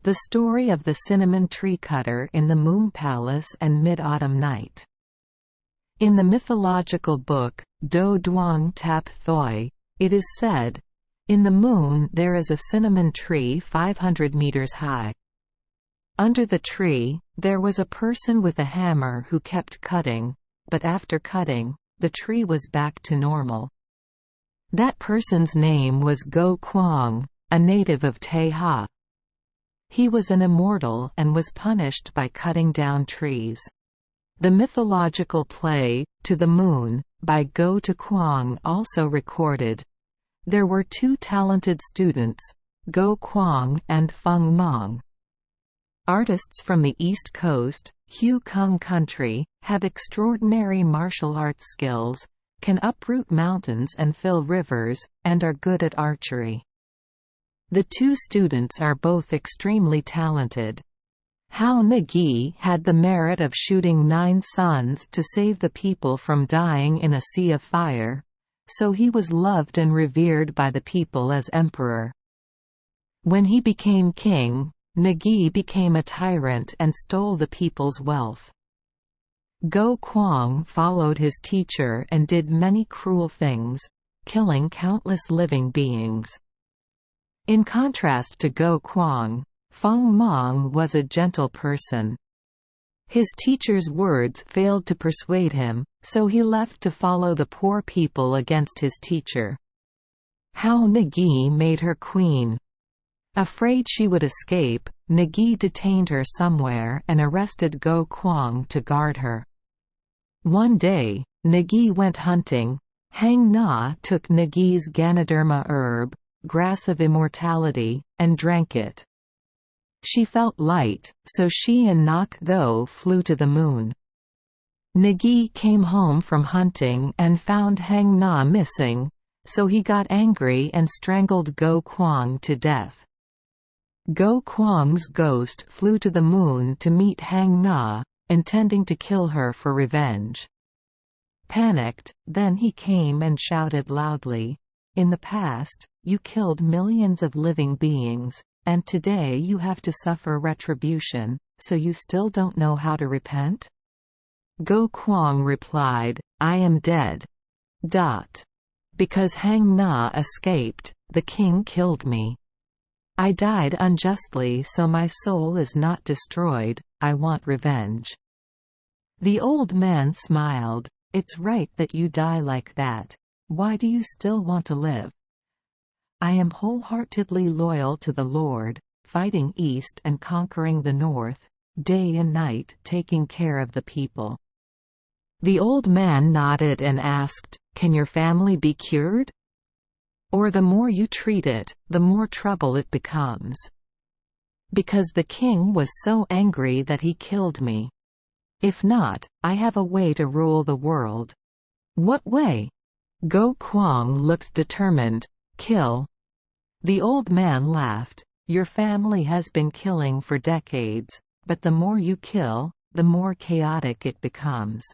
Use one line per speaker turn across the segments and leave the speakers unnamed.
The story of the cinnamon tree cutter in the Moon Palace and Mid-Autumn Night. In the mythological book, Do Duong Tap Thoi, it is said, "In the moon there is a cinnamon tree 500 meters high. Under the tree, there was a person with a hammer who kept cutting, but after cutting, the tree was back to normal. That person's name was Go Quang, a native of Te Ha. He was an immortal and was punished by cutting down trees." The mythological play, To the Moon, by Go To Quang also recorded, "There were two talented students, Go Quang and Feng Mong. Artists from the East Coast, Hu Kung Country, have extraordinary martial arts skills, can uproot mountains and fill rivers, and are good at archery. The two students are both extremely talented. Hao Nagi had the merit of shooting 9 suns to save the people from dying in a sea of fire, so he was loved and revered by the people as emperor. When he became king, Nagi became a tyrant and stole the people's wealth. Go Quang followed his teacher and did many cruel things, killing countless living beings. In contrast to Go Quang, Feng Mong was a gentle person. His teacher's words failed to persuade him, so he left to follow the poor people against his teacher. Hao Nagi made her queen. Afraid she would escape, Nagi detained her somewhere and arrested Go Quang to guard her. One day, Nagi went hunting. Hang Na took Nagi's Ganoderma herb, grass of immortality, and drank it. She felt light, so she and Nak Tho flew to the moon. Nagi came home from hunting and found Hang Na missing, so he got angry and strangled Go Quang to death. Go Quang's ghost flew to the moon to meet Hang Na, intending to kill her for revenge. Panicked, then he came and shouted loudly, "In the past, you killed millions of living beings, and today you have to suffer retribution, so you still don't know how to repent?" Go Quang replied, "I am dead. Because Hang Na escaped, the king killed me. I died unjustly, so my soul is not destroyed. I want revenge." The old man smiled. "It's right that you die like that. Why do you still want to live?" "I am wholeheartedly loyal to the Lord, fighting east and conquering the north, day and night taking care of the people." The old man nodded and asked, "Can your family be cured? Or the more you treat it, the more trouble it becomes?" "Because the king was so angry that he killed me. If not, I have a way to rule the world." "What way?" Go Quang looked determined. "Kill." The old man laughed. "Your family has been killing for decades, but the more you kill, the more chaotic it becomes."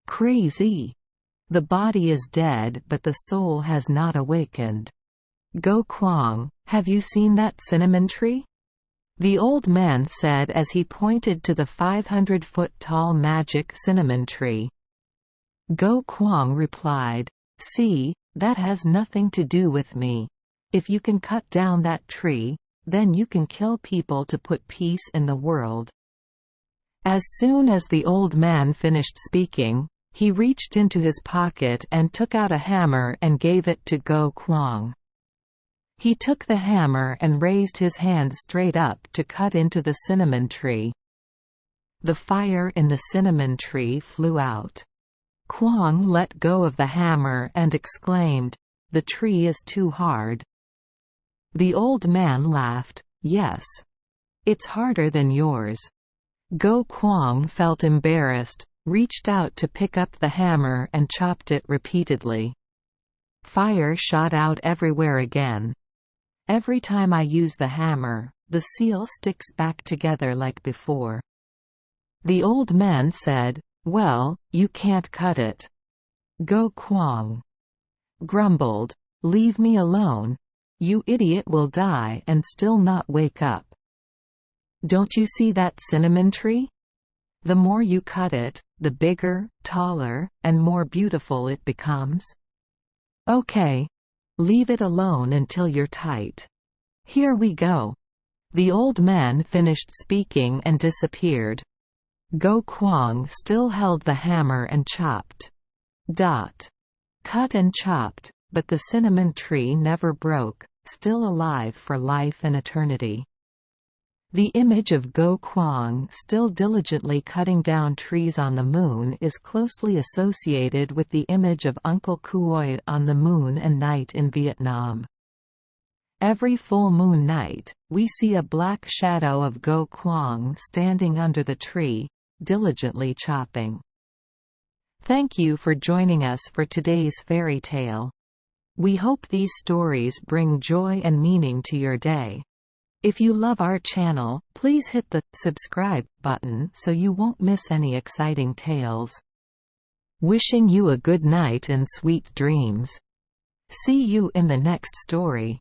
"Crazy. The body is dead but the soul has not awakened." "Go Quang, have you seen that cinnamon tree?" the old man said as he pointed to the 500-foot-tall magic cinnamon tree. Go Quang replied, "See, that has nothing to do with me. If you can cut down that tree, then you can kill people to put peace in the world." As soon as the old man finished speaking, he reached into his pocket and took out a hammer and gave it to Go Quang. He took the hammer and raised his hand straight up to cut into the cinnamon tree. The fire in the cinnamon tree flew out. Quang let go of the hammer and exclaimed, "The tree is too hard." The old man laughed, "Yes. It's harder than yours." Go Quang felt embarrassed, reached out to pick up the hammer and chopped it repeatedly. Fire shot out everywhere again. "Every time I use the hammer, the seal sticks back together like before." The old man said, "Well, you can't cut it." Go Quang grumbled, "Leave me alone. You idiot will die and still not wake up." Don't you see that cinnamon tree? The more you cut it, the bigger, taller, and more beautiful it becomes. Okay. Leave it alone until you're tight. Here we go." The old man finished speaking and disappeared. Go Kwang still held the hammer and chopped. Cut and chopped, but the cinnamon tree never broke, still alive for life and eternity. The image of Go Kwang still diligently cutting down trees on the moon is closely associated with the image of Uncle Kuoi on the moon and night in Vietnam. Every full moon night, we see a black shadow of Go Kwang standing under the tree, diligently chopping. Thank you for joining us for today's fairy tale. We hope these stories bring joy and meaning to your day. If you love our channel, please hit the subscribe button so you won't miss any exciting tales. Wishing you a good night and sweet dreams. See you in the next story.